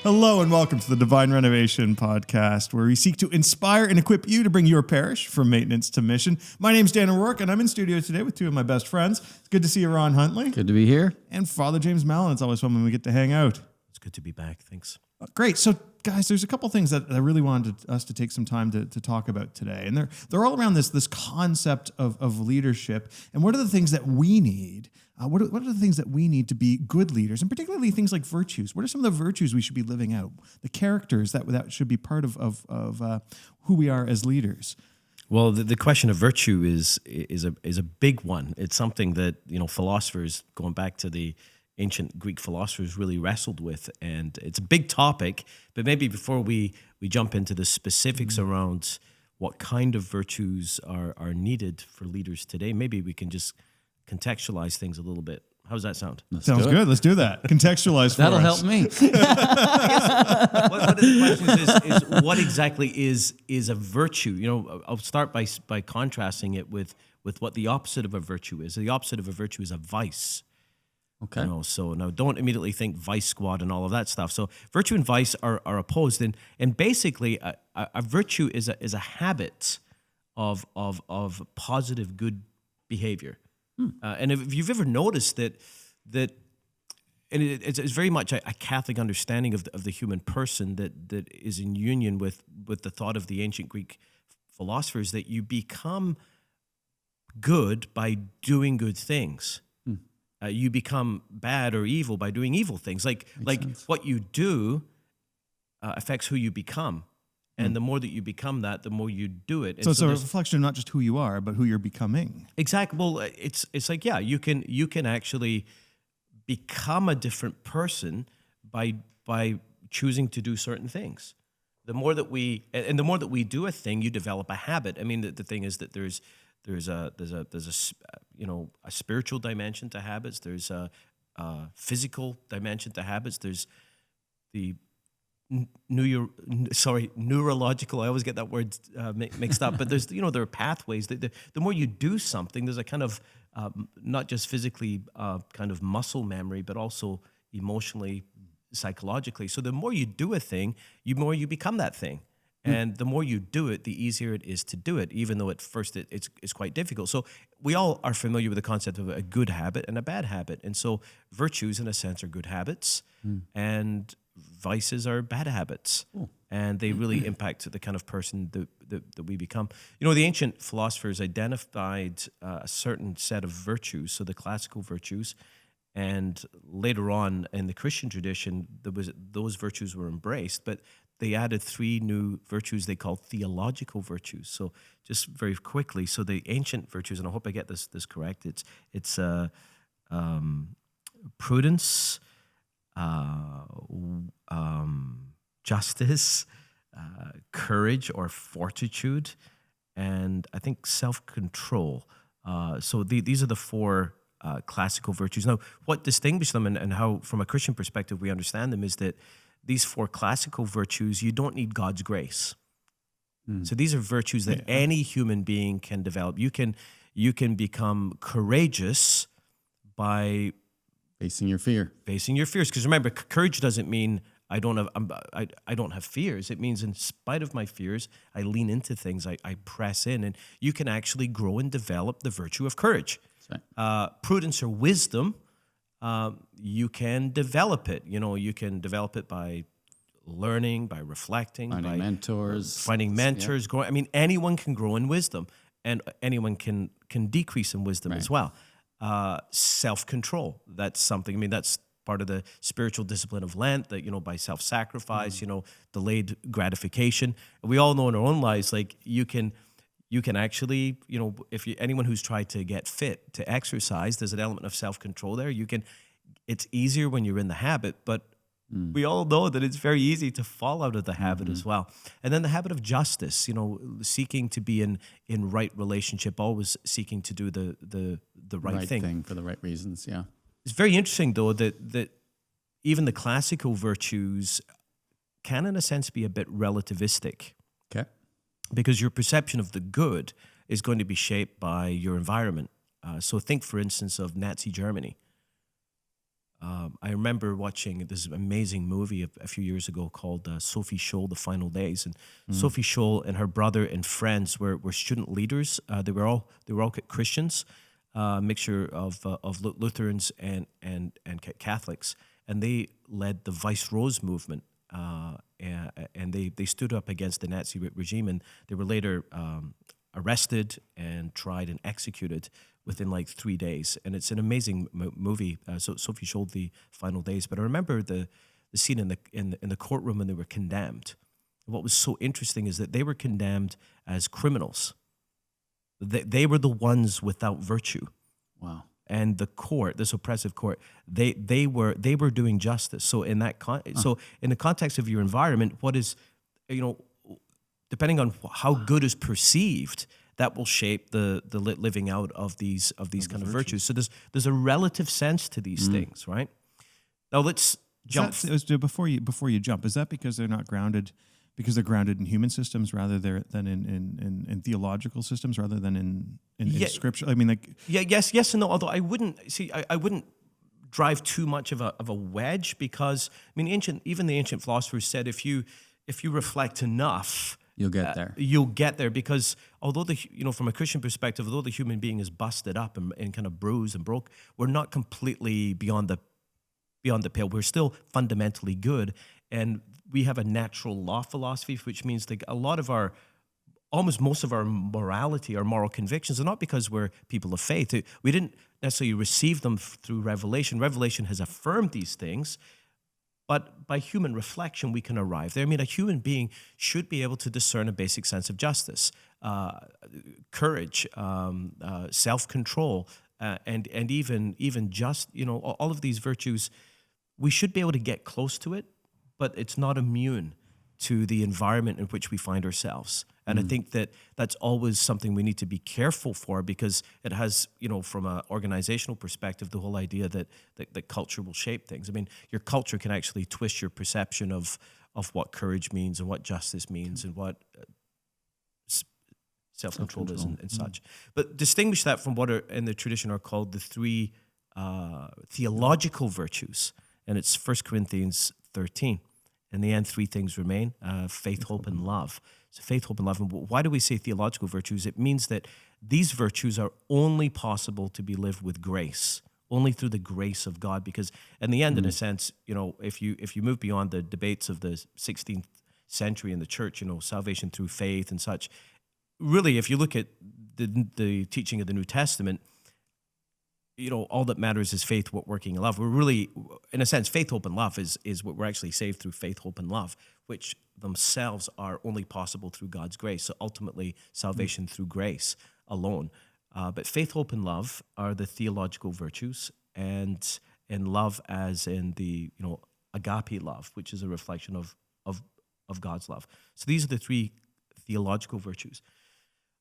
Hello and welcome to the Divine Renovation podcast, where we seek to inspire and equip you to bring your parish from maintenance to mission. My name's Dan O'Rourke, and I'm in studio today with two of my best friends. It's good to see you, Ron Huntley. Good to be here. And Father James Mallon. It's always fun when we get to hang out. It's good to be back. Thanks. Great. So, guys, there's a couple things that I really wanted us to take some time to talk about today. And they're all around this concept of leadership. And what are the things that we need? What are the things that we need to be good leaders? And particularly things like virtues. What are some of the virtues we should be living out? The characters that should be part of who we are as leaders. Well, the question of virtue is a big one. It's something that, philosophers, going back to the ancient Greek philosophers, really wrestled with, and it's a big topic. But maybe before we jump into the specifics around what kind of virtues are needed for leaders today, maybe we can just contextualize things a little bit. How does that sound? Sounds good. Let's do that. Contextualize for That'll us. help me. I guess one of the questions is what exactly is a virtue? I'll start by contrasting it with what the opposite of a virtue is. The opposite of a virtue is a vice. Okay. So now don't immediately think vice squad and all of that stuff. So virtue and vice are opposed, and basically a virtue is a habit of positive good behavior. And if you've ever noticed that and it's very much a Catholic understanding of the human person that is in union with the thought of the ancient Greek philosophers, that you become good by doing good things. You become bad or evil by doing evil things. Like what you do affects who you become. And the more that you become that, the more you do it. And So it's a reflection of not just who you are, but who you're becoming. Exactly. Well, it's like, yeah, you can actually become a different person by choosing to do certain things. The more that we do a thing, you develop a habit. I mean, the thing is that there's a spiritual dimension to habits. There's a physical dimension to habits. There's the neurological. I always get that word mixed up. But there's there are pathways. The more you do something, there's a kind of not just physically kind of muscle memory, but also emotionally, psychologically. So the more you do a thing, the more you become that thing. And the more you do it, the easier it is to do it, even though at first it's quite difficult. So we all are familiar with the concept of a good habit and a bad habit. And so virtues, in a sense, are good habits, and vices are bad habits. And they really impact the kind of person that we become. The ancient philosophers identified a certain set of virtues, so the classical virtues. And later on in the Christian tradition, those virtues were embraced, but they added 3 new virtues they called theological virtues. So just very quickly, so the ancient virtues, and I hope I get this correct, it's prudence, justice, courage or fortitude, and I think self-control. So these are the 4 classical virtues. Now, what distinguishes them and how, from a Christian perspective, we understand them is that these 4 classical virtues, you don't need God's grace. So these are virtues that any human being can develop. You can become courageous by Facing your fear. Facing your fears. Because remember, courage doesn't mean I don't have fears. It means in spite of my fears, I lean into things. I press in, and you can actually grow and develop the virtue of courage. Right. Prudence or wisdom. You can develop it. You can develop it by learning, by reflecting, Finding mentors. Growing. I mean, anyone can grow in wisdom, and anyone can decrease in wisdom as well. Self-control. That's something. I mean, that's part of the spiritual discipline of Lent. That by self-sacrifice, delayed gratification. We all know in our own lives, like you can actually, if anyone who's tried to get fit to exercise, there's an element of self-control there. It's easier when you're in the habit, but we all know that it's very easy to fall out of the habit as well. And then the habit of justice, seeking to be in right relationship, always seeking to do the right thing for the right reasons. Yeah. It's very interesting though that even the classical virtues can, in a sense, be a bit relativistic. Okay. Because your perception of the good is going to be shaped by your environment. So think, for instance, of Nazi Germany. I remember watching this amazing movie a few years ago called Sophie Scholl, The Final Days. And Sophie Scholl and her brother and friends were student leaders. They were all Christians, a mixture of Lutherans and Catholics. And they led the Vice Rose movement. And they stood up against the Nazi regime, and they were later arrested and tried and executed within like 3 days. And it's an amazing movie. So Sophie showed The Final Days. But I remember the scene in the courtroom when they were condemned. What was so interesting is that they were condemned as criminals. They were the ones without virtue. Wow. And the court, this oppressive court, they were doing justice. So in that so in the context of your environment, what is, depending on how good is perceived, that will shape the living out of these kind of virtues. So there's a relative sense to these things, right? Now let's jump. Before you jump, is that because they're not grounded? Because they're grounded in human systems rather than in theological systems rather than in scripture. I mean, like yes and no. Although I wouldn't drive too much of a wedge, because I mean, even the ancient philosophers said if you reflect enough, you'll get there. You'll get there, because although from a Christian perspective, although the human being is busted up and kind of bruised and broke, we're not completely beyond the pale. We're still fundamentally good, and we have a natural law philosophy, which means that almost most of our morality, our moral convictions, are not because we're people of faith. We didn't necessarily receive them through revelation. Revelation has affirmed these things, but by human reflection, we can arrive there. I mean, a human being should be able to discern a basic sense of justice, courage, self-control, and even just, all of these virtues. We should be able to get close to it, but it's not immune to the environment in which we find ourselves. And I think that's always something we need to be careful for, because it has, from an organizational perspective, the whole idea that culture will shape things. I mean, your culture can actually twist your perception of what courage means and what justice means and what self-control is and such. But distinguish that from what in the tradition are called the three theological virtues. And it's 1 Corinthians 13. In the end, three things remain: faith, hope, and love. So faith, hope, and love. And why do we say theological virtues? It means that these virtues are only possible to be lived with grace, only through the grace of God. Because in the end, in a sense, if you move beyond the debates of the 16th century in the church, salvation through faith and such, really, if you look at the teaching of the New Testament, all that matters is faith, working, and love. We're really, in a sense, faith, hope, and love is what we're actually saved through: faith, hope, and love, which themselves are only possible through God's grace. So ultimately, salvation through grace alone. But faith, hope, and love are the theological virtues, and love as in the agape love, which is a reflection of God's love. So these are the three theological virtues.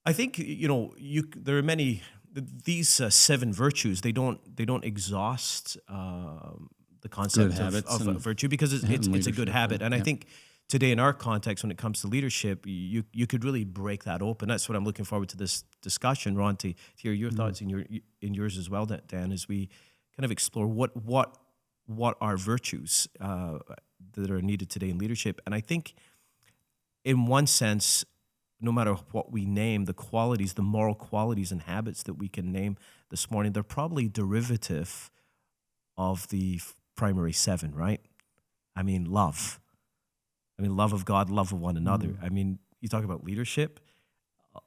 I think there are many. These 7 virtues, they don't exhaust the concept of virtue, because it's a good habit. And I think today in our context, when it comes to leadership, you could really break that open. That's what I'm looking forward to this discussion, Ron, to hear your thoughts and yours as well, Dan, as we kind of explore what are virtues that are needed today in leadership. And I think in one sense, no matter what we name, the qualities, the moral qualities and habits that we can name this morning, they're probably derivative of the primary 7, right? I mean, love. Love of God, love of one another. I mean, you talk about leadership.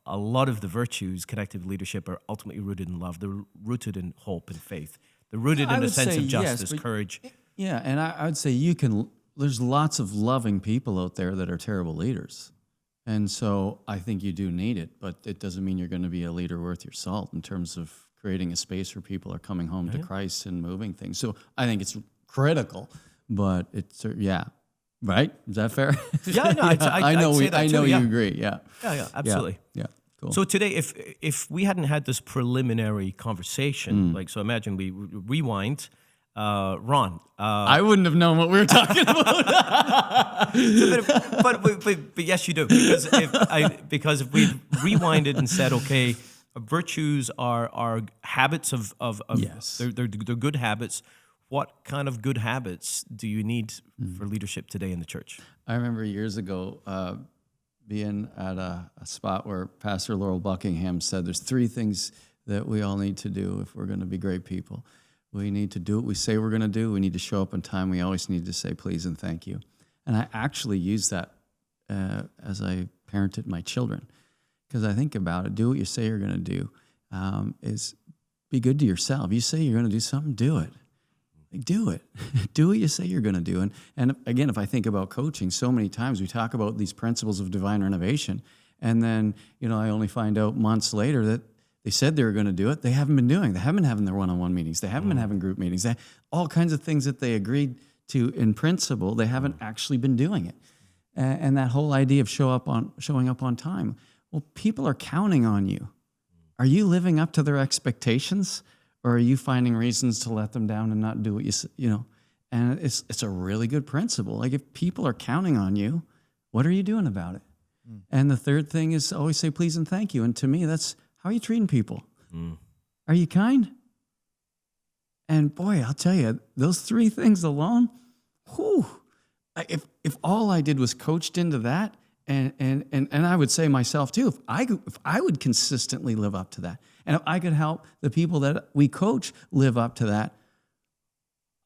A lot of the virtues connected with leadership are ultimately rooted in love. They're rooted in hope and faith. They're rooted in a sense of justice, courage. Yeah, and I would say there's lots of loving people out there that are terrible leaders. And so I think you do need it, but it doesn't mean you're going to be a leader worth your salt in terms of creating a space where people are coming home to Christ and moving things. So I think it's critical, but it's, right? Is that fair? Yeah, no, I know you agree. Yeah. Yeah, absolutely. Yeah. Cool. So today, if we hadn't had this preliminary conversation, so imagine we rewind. Ron, I wouldn't have known what we were talking about. but yes, you do, because if we rewinded and said, okay, virtues are habits of yes, they're good habits what kind of good habits do you need for leadership today in the church? I remember years ago being at a spot where Pastor Laurel Buckingham said there's 3 things that we all need to do if we're going to be great people. We need to do what we say we're going to do. We need to show up on time. We always need to say please and thank you. And I actually use that as I parented my children, because I think about it. Do what you say you're going to do. Is be good to yourself. You say you're going to do something, do it. Do it. Do what you say you're going to do. And again, if I think about coaching, so many times we talk about these principles of divine renovation, and then I only find out months later that they said they were going to do it. They haven't been doing. They haven't been having their one-on-one meetings. They haven't been having group meetings. All kinds of things that they agreed to in principle, they haven't actually been doing it. And that whole idea of showing up on time. Well, people are counting on you. Are you living up to their expectations, or are you finding reasons to let them down and not do what And it's a really good principle. Like, if people are counting on you, what are you doing about it? And the third thing is always say please and thank you. And to me, that's how are you treating people? Are you kind? And boy, I'll tell you, those 3 things alone, whew, if all I did was coached into that, and I would say myself too, if I would consistently live up to that, and if I could help the people that we coach live up to that,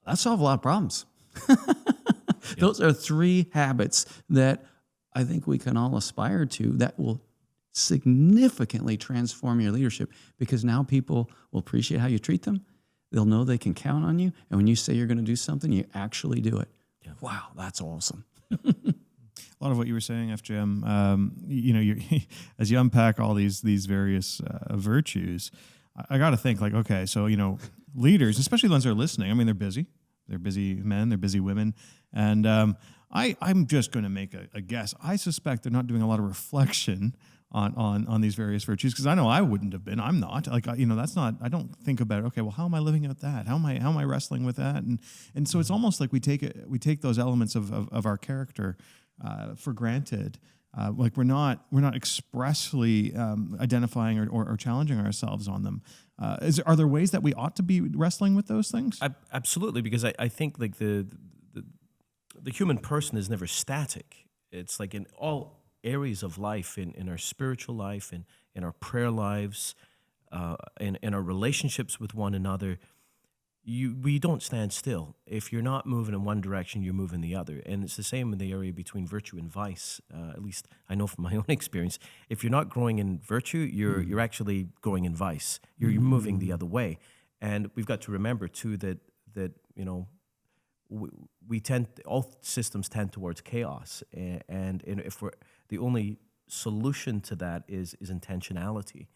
that solves a lot of problems. Those are 3 habits that I think we can all aspire to that will significantly transform your leadership, because now people will appreciate how you treat them. They'll know they can count on you. And when you say you're going to do something, you actually do it. Yeah. Wow, that's awesome. A lot of what you were saying, FJM, you as you unpack all these various virtues, I got to think like, okay, so leaders, especially the ones that are listening. I mean, they're busy men, they're busy women, and I'm just going to make a guess. I suspect they're not doing a lot of reflection on these various virtues, because I know I wouldn't have been. I'm not that's not. I don't think about it. Okay, well, how am I living out that? How am I wrestling with that? And so it's almost like we take those elements of our character for granted. Like we're not expressly identifying or challenging ourselves on them. Are there ways that we ought to be wrestling with those things? Absolutely, because I think like the human person is never static. It's like in all areas of life, in our spiritual life, in our prayer lives, in our relationships with one another, we don't stand still. If you're not moving in one direction, you're moving the other. And it's the same in the area between virtue and vice. At least I know from my own experience. If you're not growing in virtue, you're actually growing in vice. You're moving the other way. And we've got to remember too that all systems tend towards chaos. And if the only solution to that is intentionality.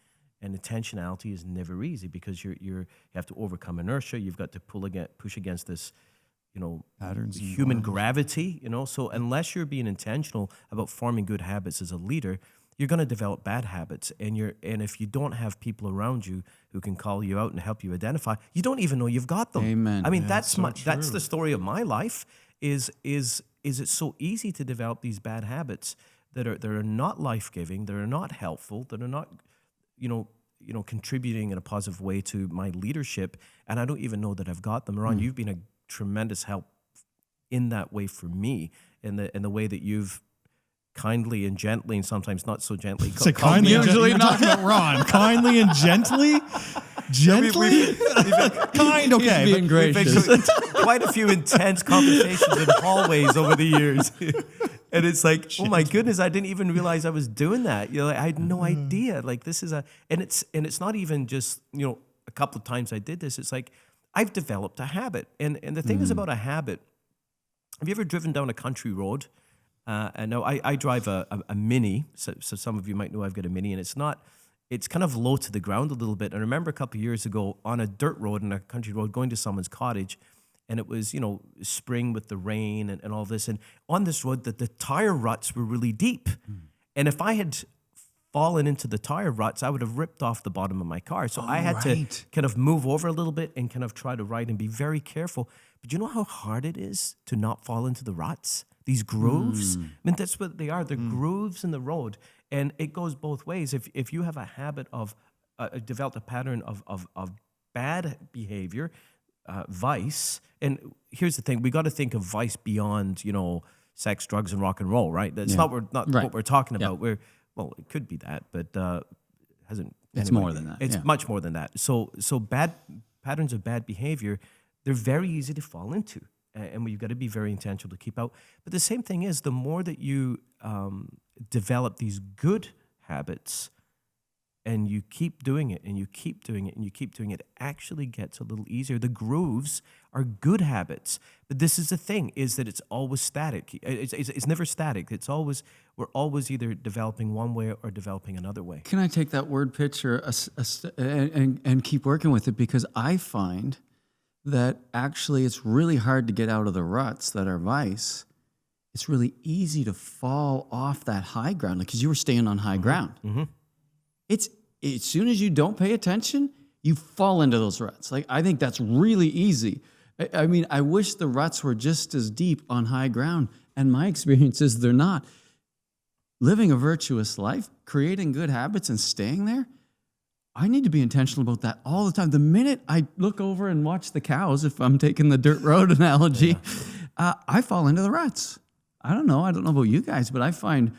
And intentionality is never easy, because you have to overcome inertia. You've got to push against this, patterns, human gravity. So unless you're being intentional about forming good habits as a leader, you're going to develop bad habits. And if you don't have people around you who can call you out and help you identify, you don't even know you've got them. Amen. I mean, Yeah, that's the story of my life. Is it's so easy to develop these bad habits that are not life-giving, that are not helpful, that are not contributing in a positive way to my leadership, and I don't even know that I've got them. Ron, you've been a tremendous help in that way for me, in the way that you've kindly and gently, and sometimes not so gently. Kindly and gently. You're talking about Ron. Kindly and gently. Gently, kind. Okay, being gracious. We've had quite a few intense conversations in hallways over the years. And it's like, oh my goodness, I didn't even realize I was doing that. I had no idea. Like, this is and it's not even just, a couple of times I did this. It's like, I've developed a habit. And the thing is about a habit, have you ever driven down a country road? And now I drive a Mini. So some of you might know I've got a Mini, and it's kind of low to the ground a little bit. I remember a couple of years ago on a dirt road, in a country road, going to someone's cottage, and it was, spring with the rain and all this. And on this road, the tire ruts were really deep. And if I had fallen into the tire ruts, I would have ripped off the bottom of my car. So I had to kind of move over a little bit and kind of try to ride and be very careful. But you know how hard it is to not fall into the ruts? These grooves? I mean, that's what they are. They're grooves in the road. And it goes both ways. If you have a habit of, developed a pattern of bad behavior, vice, and here's the thing: we got to think of vice beyond, sex, drugs, and rock and roll, right? That's not Right. what we're talking Yeah. about. It could be that, but hasn't. It's anyway, more than that, It's yeah. much more than that. So bad patterns of bad behavior, they're very easy to fall into, and you've got to be very intentional to keep out. But the same thing is, the more that you develop these good habits, and you keep doing it, and you keep doing it, and you keep doing it, it actually gets a little easier. The grooves are good habits. But this is the thing, is that it's always static. It's never static. We're always either developing one way or developing another way. Can I take that word picture and keep working with it? Because I find that actually it's really hard to get out of the ruts that are vice. It's really easy to fall off that high ground, because you were staying on high ground. Mm-hmm. It's as soon as you don't pay attention, you fall into those ruts. Like, I think that's really easy. I mean, I wish the ruts were just as deep on high ground, and my experience is they're not. Living a virtuous life, creating good habits, and staying there, I need to be intentional about that all the time. The minute I look over and watch the cows, if I'm taking the dirt road analogy, I fall into the ruts. I don't know about you guys, but I find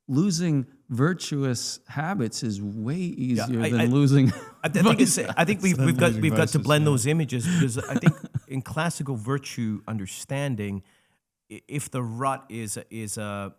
losing virtuous habits is way easier than losing. I think we've got to blend those images, because I think in classical virtue understanding, if the rut is a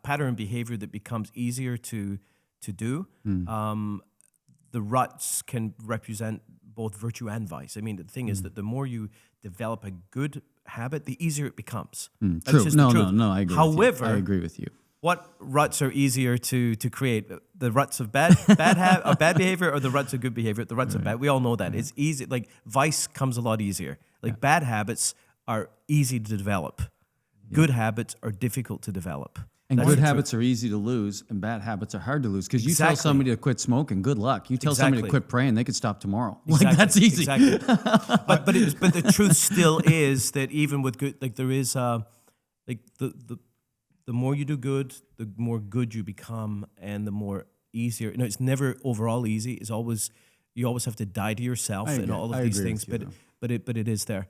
pattern of behavior that becomes easier to do, the ruts can represent both virtue and vice. I mean, the thing is that the more you develop a good habit, the easier it becomes. That's True. just the truth. No, I agree. However, I agree with you. what ruts are easier to create? The ruts of bad behavior, or the ruts of good behavior? The ruts of bad. We all know that. It's easy. Like, vice comes a lot easier. Like, bad habits are easy to develop. Good habits are difficult to develop. And That's good the truth. habits are easy to lose, and bad habits are hard to lose. Because you Exactly. tell somebody to quit smoking, good luck. You tell somebody to Exactly. quit praying, they could stop tomorrow. Exactly. Like, that's easy. Exactly. but the truth still is that even with good, like, there is like the more you do good, the more good you become, and the more easier. It's never overall easy. It's always, you always have to die to yourself and all of these things. But it is there.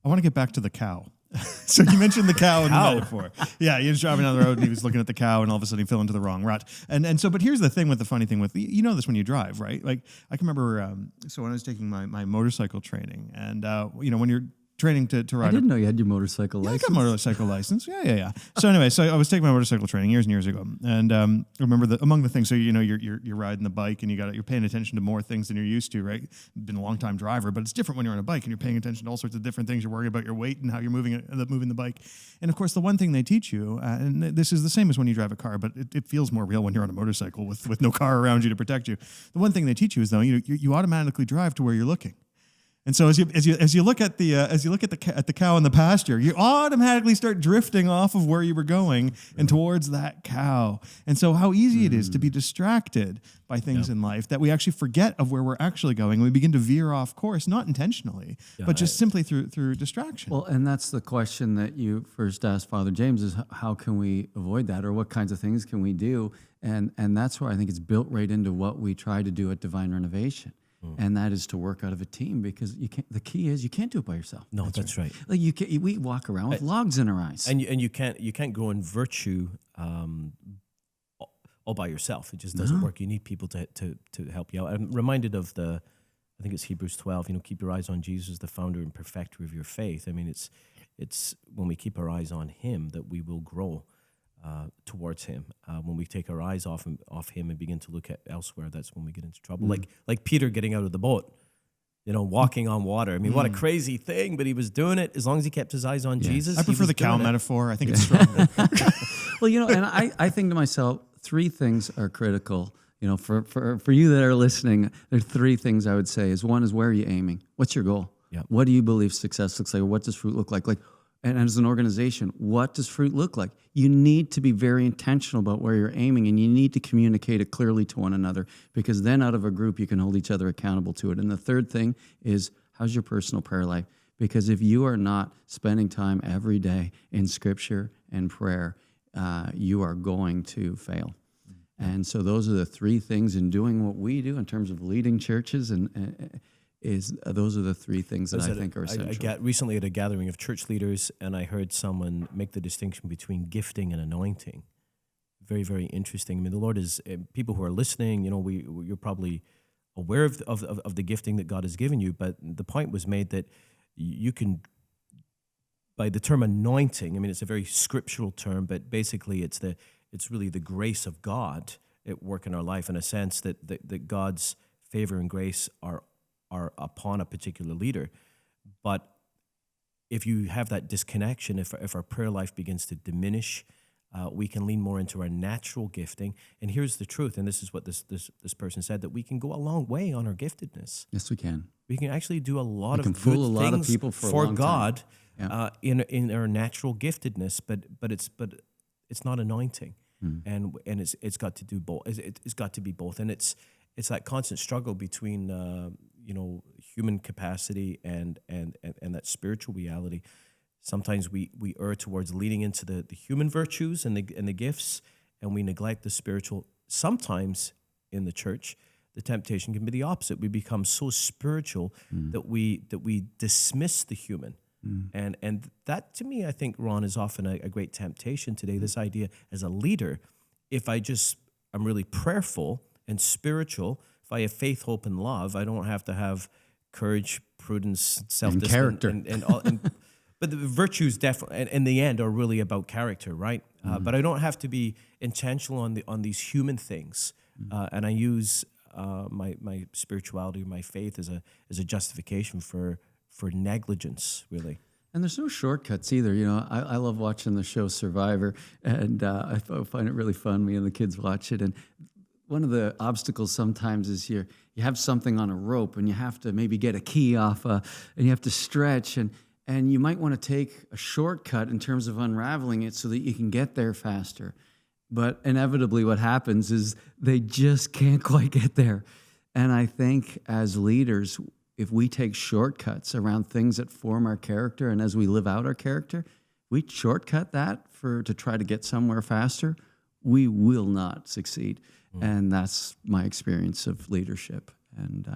I want to get back to the cow. So you mentioned the cow in the metaphor. Yeah, he was driving down the road and he was looking at the cow, and all of a sudden he fell into the wrong rut. And so, but here's the thing with the funny thing with, you know this when you drive, right? Like, I can remember, so when I was taking my motorcycle training, and when you're training to ride. I didn't know you had your motorcycle Yeah, I license. got a motorcycle license. Yeah. So anyway, so I was taking my motorcycle training years and years ago, and I remember among the things. So you're riding the bike, and you're paying attention to more things than you're used to, right? Been a long time driver, but it's different when you're on a bike and you're paying attention to all sorts of different things. You're worried about your weight and how you're moving the bike, and of course the one thing they teach you, and this is the same as when you drive a car, but it feels more real when you're on a motorcycle with no car around you to protect you. The one thing they teach you is, though, you automatically drive to where you're looking. And so as you look at the cow in the pasture, you automatically start drifting off of where you were going and towards that cow. And so how easy it is to be distracted by things in life that we actually forget of where we're actually going. We begin to veer off course, not intentionally, but just simply through distraction. Well, and that's the question that you first asked Father James, is how can we avoid that, or what kinds of things can we do? And that's where I think it's built right into what we try to do at Divine Renovation. And that is to work out of a team, because you can't. The key is you can't do it by yourself. No, that's right. Like, we walk around with logs in our eyes. And you can't grow in virtue all by yourself. It just doesn't work. You need people to help you out. I'm reminded of I think it's Hebrews 12. Keep your eyes on Jesus, the founder and perfecter of your faith. I mean, it's when we keep our eyes on Him that we will grow towards Him. When we take our eyes off Him and begin to look at elsewhere, that's when we get into trouble. Like Peter getting out of the boat, walking on water. I mean, what a crazy thing, but he was doing it as long as he kept his eyes on Jesus. I prefer the cow metaphor. I think it's stronger. Well, and I think to myself, three things are critical. For you that are listening, there are three things I would say. One is, where are you aiming? What's your goal? Yeah. What do you believe success looks like? What does fruit look like? And as an organization, what does fruit look like? You need to be very intentional about where you're aiming, and you need to communicate it clearly to one another, because then out of a group, you can hold each other accountable to it. And the third thing is, how's your personal prayer life? Because if you are not spending time every day in Scripture and prayer, you are going to fail. And so those are the three things in doing what we do in terms of leading churches. And those are the three things that I think are essential. Recently at a gathering of church leaders, and I heard someone make the distinction between gifting and anointing. Very, very interesting. I mean, the Lord is, people who are listening, you're probably aware of the gifting that God has given you, but the point was made that you can, by the term anointing, I mean, it's a very scriptural term, but basically it's really the grace of God at work in our life, in a sense that God's favor and grace are upon a particular leader. But if you have that disconnection, if our prayer life begins to diminish, we can lean more into our natural gifting. And here's the truth, and this is what this person said, that we can go a long way on our giftedness. Yes, we can. We can actually do a lot of good fool a lot of things people for a long God time. in our natural giftedness, but it's not anointing, and it's got to do both. It's got to be both, and it's that constant struggle between human capacity and that spiritual reality. Sometimes we err towards leaning into the human virtues and the gifts, and we neglect the spiritual. Sometimes in the church, the temptation can be the opposite. We become so spiritual that we dismiss the human. And that, to me, I think, Ron, is often a great temptation today. This idea as a leader, if I'm really prayerful and spiritual, if I have faith, hope, and love, I don't have to have courage, prudence, self-discipline, and character. But the virtues definitely, in the end, are really about character, right? But I don't have to be intentional on these human things, and I use my spirituality, my faith, as a justification for negligence, really. And there's no shortcuts either. I love watching the show Survivor, and I find it really fun. Me and the kids watch it, and one of the obstacles sometimes is you have something on a rope, and you have to maybe get a key off, and you have to stretch, and you might want to take a shortcut in terms of unraveling it so that you can get there faster. But inevitably what happens is they just can't quite get there. And I think as leaders, if we take shortcuts around things that form our character, and as we live out our character, we shortcut that to try to get somewhere faster, we will not succeed. And that's my experience of leadership. And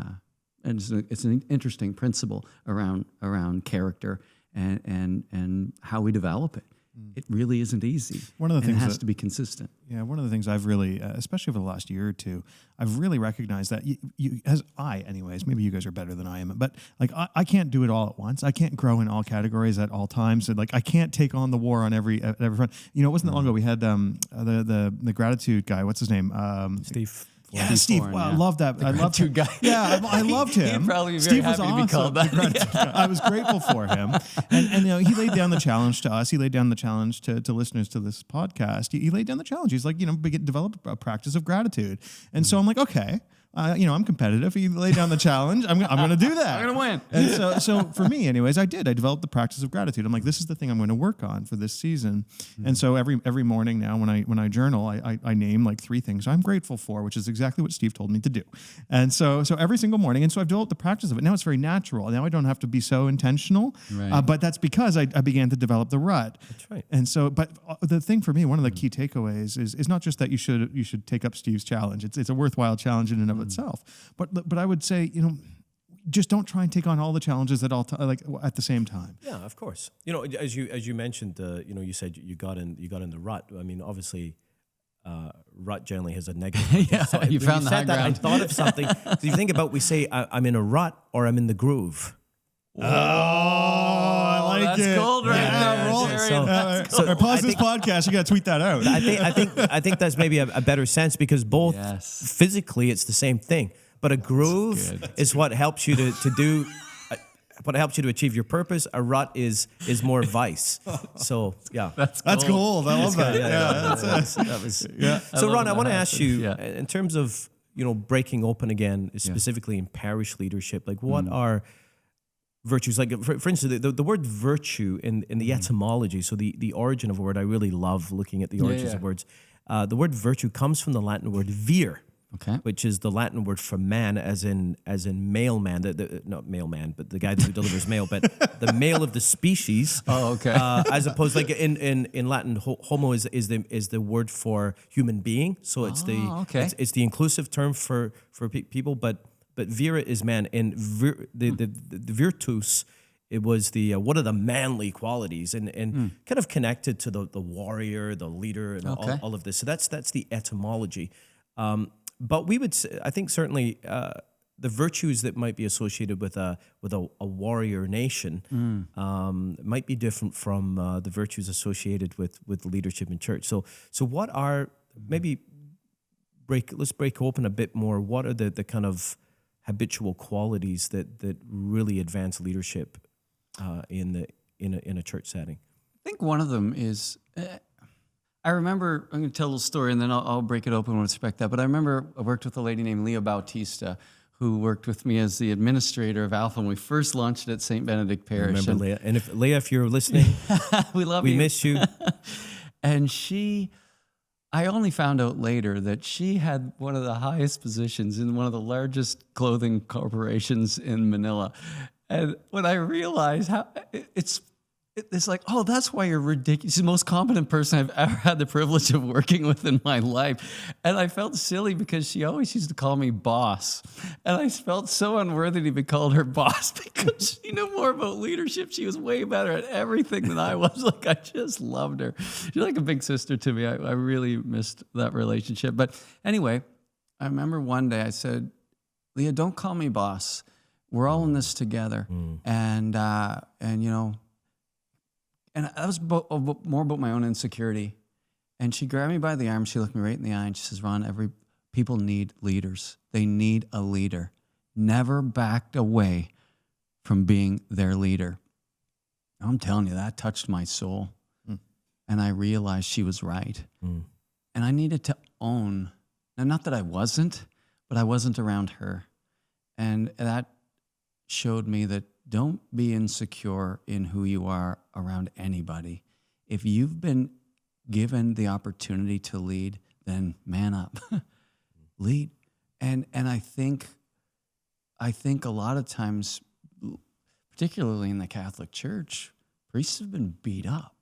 it's an interesting principle around character and how we develop it. It really isn't easy. One of the things it has to be consistent. Yeah, one of the things I've really, especially over the last year or two, I've really recognized that anyways, maybe you guys are better than I am, but like I can't do it all at once. I can't grow in all categories at all times. So like I can't take on the war on every front. It wasn't that long ago we had the gratitude guy. What's his name? Steve. Yeah, Steve. Wow, I love that. I loved him. Guy. Yeah, I loved him. He'd probably be Steve very was happy awesome. to be called that. I was grateful for him, and he laid down the challenge to us. He laid down the challenge to listeners to this podcast. He laid down the challenge. He's like, develop a practice of gratitude. And so I'm like, okay. I'm competitive. You lay down the challenge. I'm going to do that. I'm going to win. And so for me, anyways, I developed the practice of gratitude. I'm like, this is the thing I'm going to work on for this season. And so every morning now, when I journal, I name like 3 things I'm grateful for, which is exactly what Steve told me to do. And so every single morning, and so I've developed the practice of it. Now it's very natural. Now I don't have to be so intentional. Right. But that's because I began to develop the rut. That's right. And so, but the thing for me, one of the key takeaways is not just that you should take up Steve's challenge. It's a worthwhile challenge in and of itself. But I would say, just don't try and take on all the challenges at at the same time. Yeah, of course. As you mentioned, you said you got in the rut. I mean, obviously, rut generally has a negative. Yeah, so you found the high that, ground. I thought of something. So you think about, we say, I'm in a rut or I'm in the groove. Oh, I like that's it. gold right there, roll. Jerry. So pause this podcast. You got to tweet that out. I think that's maybe a better sense, because both physically it's the same thing, but a groove is what helps you to do. What helps you to achieve your purpose. A rut is more vice. So yeah, that's gold. I love that. That was. So Ron, I want to ask you, in terms of breaking open again, specifically in parish leadership, like what are virtues? Like for instance, the word virtue in the etymology, so the origin of a word, I really love looking at the origins of words. The word virtue comes from the Latin word vir, which is the Latin word for man, as in mailman, not mailman, but the guy who delivers mail, but the male of the species. Oh, okay. As opposed, like in Latin, homo is the word for human being, so it's it's the inclusive term for people, but but vira is man, and the virtus, it was the what are the manly qualities, and kind of connected to the warrior, the leader, and all of this. So that's the etymology. But we would say, I think certainly the virtues that might be associated with a warrior nation might be different from the virtues associated with leadership in church. So what are let's break open a bit more. What are the kind of habitual qualities that really advance leadership in a church setting? I think one of them is, I remember, I'm going to tell a little story and then I'll break it open with respect to that. But I remember I worked with a lady named Leah Bautista, who worked with me as the administrator of Alpha when we first launched it at St. Benedict Parish. I remember Leah. And Leah, if you're listening, we love you. We miss you. And I only found out later that she had one of the highest positions in one of the largest clothing corporations in Manila. And when I realized how it's like, oh, that's why you're ridiculous. She's the most competent person I've ever had the privilege of working with in my life. And I felt silly because she always used to call me boss. And I felt so unworthy to be called her boss because she knew more about leadership. She was way better at everything than I was. Like, I just loved her. She's like a big sister to me. I really missed that relationship. But anyway, I remember one day I said, Leah, don't call me boss. We're all in this together. And you know, and that was more about my own insecurity. And she grabbed me by the arm. She looked me right in the eye and she says, Ron, people need leaders. They need a leader. Never backed away from being their leader. I'm telling you, that touched my soul. And I realized she was right. And I needed to own, and not that I wasn't, but I wasn't around her. And that showed me that don't be insecure in who you are around anybody. If you've been given the opportunity to lead, then man up, lead. And I think a lot of times, particularly in the Catholic Church, priests have been beat up.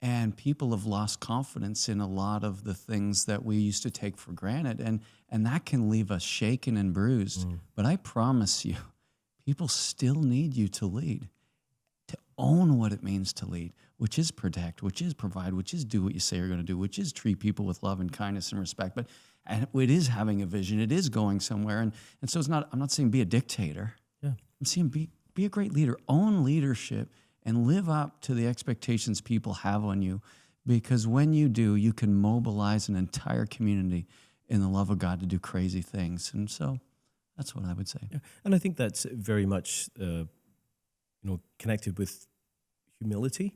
And people have lost confidence in a lot of the things that we used to take for granted. And that can leave us shaken and bruised. But I promise you, people still need you to lead, to own what it means to lead, which is protect, which is provide, which is do what you say you're going to do, which is treat people with love and kindness and respect. And it is having a vision. It is going somewhere. And so I'm not saying be a dictator. Yeah. I'm saying be a great leader, own leadership, and live up to the expectations people have on you. Because when you do, you can mobilize an entire community in the love of God to do crazy things. And so that's what I would say. Yeah. And I think that's very much, connected with humility.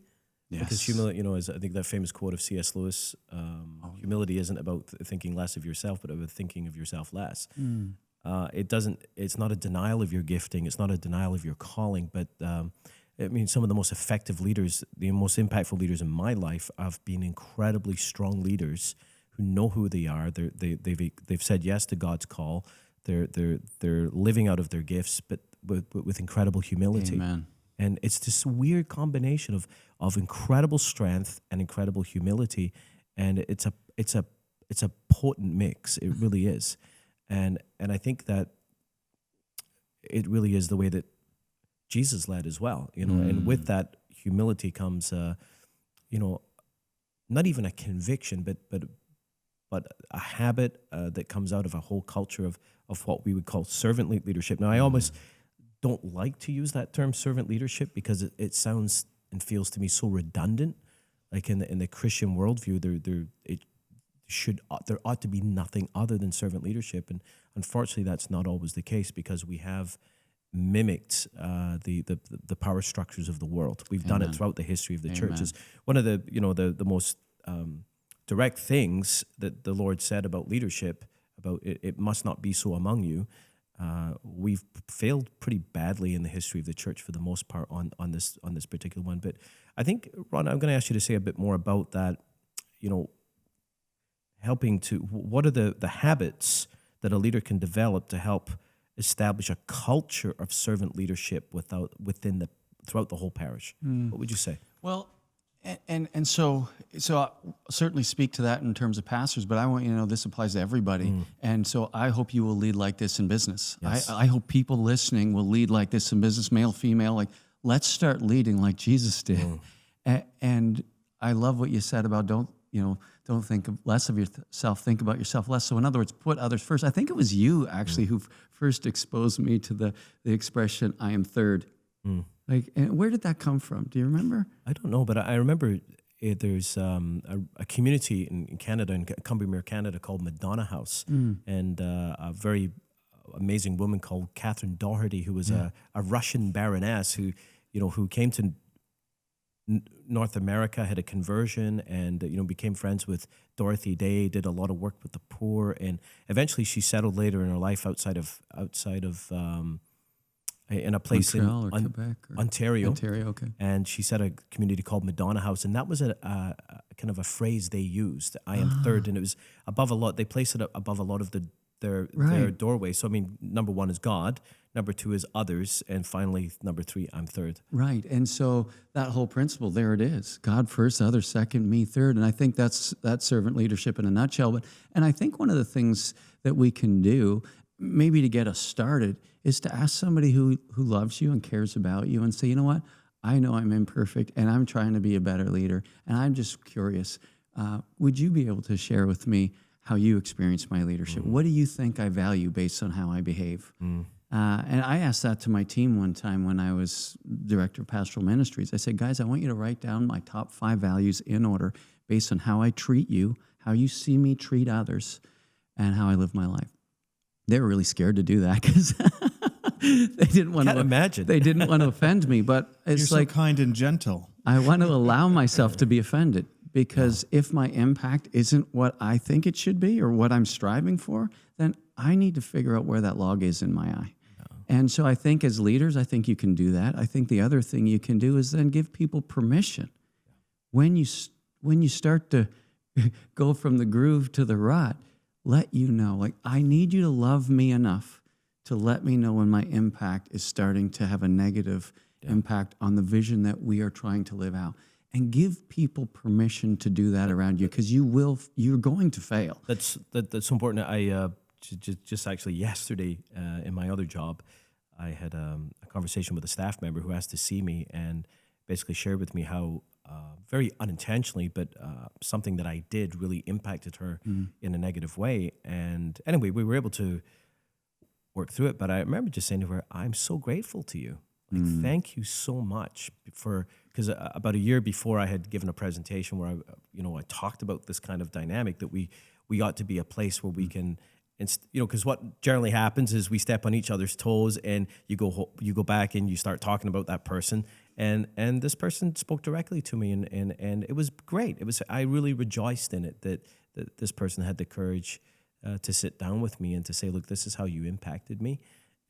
Yes. Because humility, as I think that famous quote of C.S. Lewis, humility isn't about thinking less of yourself, but about thinking of yourself less. It's not a denial of your gifting. It's not a denial of your calling, but some of the most effective leaders, the most impactful leaders in my life have been incredibly strong leaders who know who they are. They've said yes to God's call. They're living out of their gifts, but with incredible humility. Amen. And it's this weird combination of incredible strength and incredible humility, and it's a potent mix. It really is, and I think that it really is the way that Jesus led as well. And with that humility comes, not even a conviction, but a habit that comes out of a whole culture of what we would call servant leadership. Now, I almost don't like to use that term servant leadership because it sounds and feels to me so redundant. Like in the Christian worldview, there ought to be nothing other than servant leadership, and unfortunately, that's not always the case because we have mimicked the power structures of the world. We've done it throughout the history of the churches. One of the most direct things that the Lord said about leadership, about it must not be so among you. We've failed pretty badly in the history of the church for the most part on this particular one. But I think, Ron, I'm going to ask you to say a bit more about that. Helping to what are the habits that a leader can develop to help establish a culture of servant leadership throughout the whole parish? What would you say? Well, And so I'll certainly speak to that in terms of pastors, but I want you to know this applies to everybody. And so I hope you will lead like this in business. Yes. I hope people listening will lead like this in business, male, female. Like, let's start leading like Jesus did. And I love what you said about don't think less of yourself, think about yourself less. So in other words, put others first. I think it was you actually who first exposed me to the expression, I am third. Like, and where did that come from? Do you remember? I don't know, but I remember there's a community in Canada, in Cumbermere, Canada, called Madonna House, and a very amazing woman called Catherine Doherty, who was a Russian baroness who came to North America, had a conversion, and became friends with Dorothy Day. Did a lot of work with the poor, and eventually she settled later in her life outside of in a place Montreal in or Quebec or Ontario. Ontario, okay. And she set a community called Madonna House, and that was a kind of a phrase they used. I am third, and it was above a lot. They placed it above a lot of their doorways. So I mean, number one is God, number two is others, and finally number three, I'm third. Right. And so that whole principle, there it is. God first, others second, me third. And I think that's servant leadership in a nutshell. And I think one of the things that we can do, maybe to get us started, is to ask somebody who loves you and cares about you and say, you know what, I know I'm imperfect and I'm trying to be a better leader. And I'm just curious, would you be able to share with me how you experience my leadership? What do you think I value based on how I behave? And I asked that to my team one time when I was director of pastoral ministries. I said, guys, I want you to write down my top 5 values in order based on how I treat you, how you see me treat others, and how I live my life. They were really scared to do that because they didn't want Can't imagine. They didn't want to offend me. But it's You're like so kind and gentle. I want to allow myself to be offended, because if my impact isn't what I think it should be or what I'm striving for, then I need to figure out where that log is in my eye. And so I think as leaders, I think you can do that. I think the other thing you can do is then give people permission. When you start to go from the groove to the rut, let you know, like, I need you to love me enough to let me know when my impact is starting to have a negative impact on the vision that we are trying to live out. And give people permission to do that around you, because you're going to fail. That's so important. I just actually yesterday in my other job, I had a conversation with a staff member who asked to see me and basically shared with me how very unintentionally, but something that I did really impacted her in a negative way. And anyway, we were able to work through it. But I remember just saying to her, "I'm so grateful to you. Like, thank you so much for." Because about a year before, I had given a presentation where I talked about this kind of dynamic that we ought to be a place where we can. Because what generally happens is we step on each other's toes, and you go back and you start talking about that person, and this person spoke directly to me, and it was great. I really rejoiced in it that this person had the courage to sit down with me and to say, "Look, this is how you impacted me,"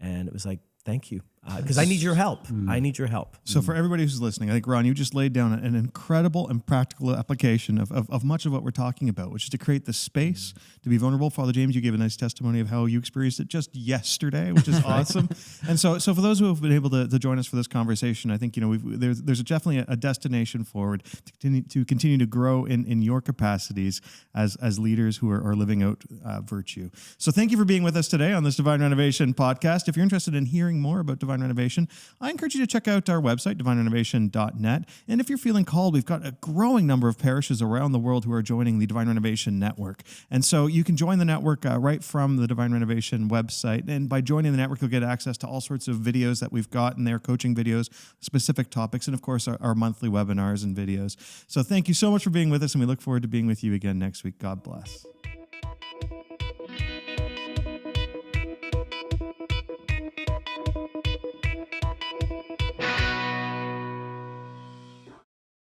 and it was like, "Thank you," because I need your help. I need your help. So for everybody who's listening, I think, Ron, you just laid down an incredible and practical application of much of what we're talking about, which is to create the space to be vulnerable. Father James, you gave a nice testimony of how you experienced it just yesterday, which is awesome. And so for those who have been able to join us for this conversation, I think there's definitely a destination forward to continue to grow in your capacities as leaders who are living out virtue. So thank you for being with us today on this Divine Renovation podcast. If you're interested in hearing more about Divine Renovation, I encourage you to check out our website, divinerenovation.net. And if you're feeling called, we've got a growing number of parishes around the world who are joining the Divine Renovation Network. And so you can join the network right from the Divine Renovation website. And by joining the network, you'll get access to all sorts of videos that we've got in there, coaching videos, specific topics, and of course, our monthly webinars and videos. So thank you so much for being with us, and we look forward to being with you again next week. God bless.